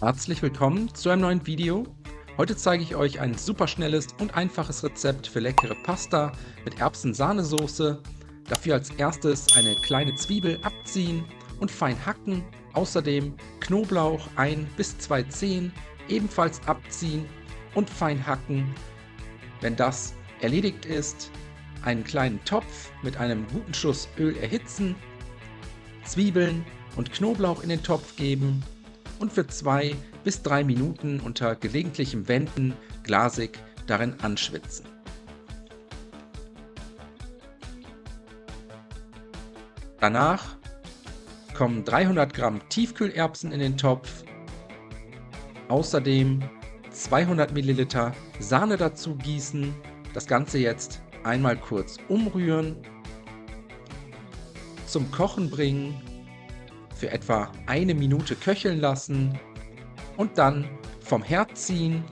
Herzlich willkommen zu einem neuen Video. Heute zeige ich euch ein super schnelles und einfaches Rezept für leckere Pasta mit Erbsen-Sahnesoße. Dafür als erstes eine kleine Zwiebel abziehen und fein hacken. Außerdem Knoblauch 1 bis 2 Zehen ebenfalls abziehen und fein hacken. Wenn das erledigt ist, einen kleinen Topf mit einem guten Schuss Öl erhitzen, Zwiebeln und Knoblauch in den Topf geben und für 2 bis 3 Minuten unter gelegentlichem Wenden glasig darin anschwitzen. Danach kommen 300 Gramm Tiefkühlerbsen in den Topf, außerdem 200 Milliliter Sahne dazu gießen, das Ganze jetzt einmal kurz umrühren, zum Kochen bringen, für etwa 1 Minute köcheln lassen und dann vom Herd ziehen.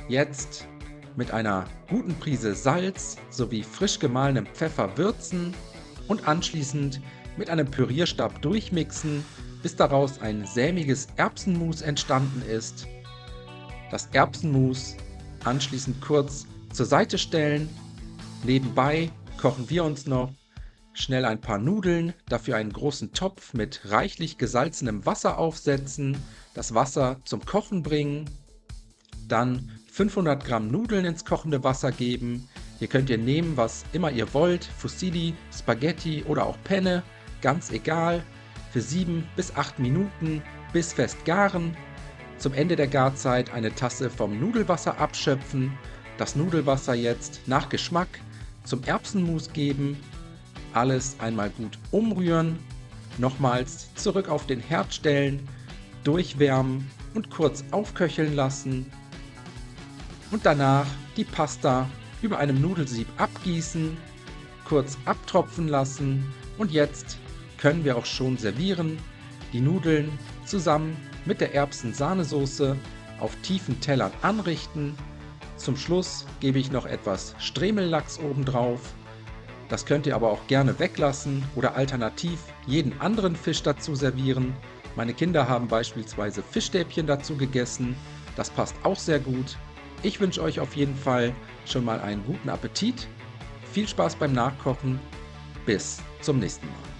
Jetzt mit einer guten Prise Salz sowie frisch gemahlenem Pfeffer würzen und anschließend mit einem Pürierstab durchmixen, bis daraus ein sämiges Erbsenmus entstanden ist. Das Erbsenmus anschließend kurz zur Seite stellen. Nebenbei kochen wir uns noch schnell ein paar Nudeln, dafür einen großen Topf mit reichlich gesalzenem Wasser aufsetzen, das Wasser zum Kochen bringen, dann 500 Gramm Nudeln ins kochende Wasser geben. Hier könnt ihr nehmen, was immer ihr wollt, Fusilli, Spaghetti oder auch Penne, ganz egal, für 7 bis 8 Minuten bis fest garen. Zum Ende der Garzeit eine Tasse vom Nudelwasser abschöpfen, das Nudelwasser jetzt nach Geschmack zum Erbsenmus geben, alles einmal gut umrühren, nochmals zurück auf den Herd stellen, durchwärmen und kurz aufköcheln lassen und danach die Pasta über einem Nudelsieb abgießen, kurz abtropfen lassen und jetzt können wir auch schon servieren. Die Nudeln zusammen mit der Erbsen-Sahnesoße auf tiefen Tellern anrichten. Zum Schluss gebe ich noch etwas Stremellachs obendrauf. Das könnt ihr aber auch gerne weglassen oder alternativ jeden anderen Fisch dazu servieren. Meine Kinder haben beispielsweise Fischstäbchen dazu gegessen. Das passt auch sehr gut. Ich wünsche euch auf jeden Fall schon mal einen guten Appetit. Viel Spaß beim Nachkochen. Bis zum nächsten Mal.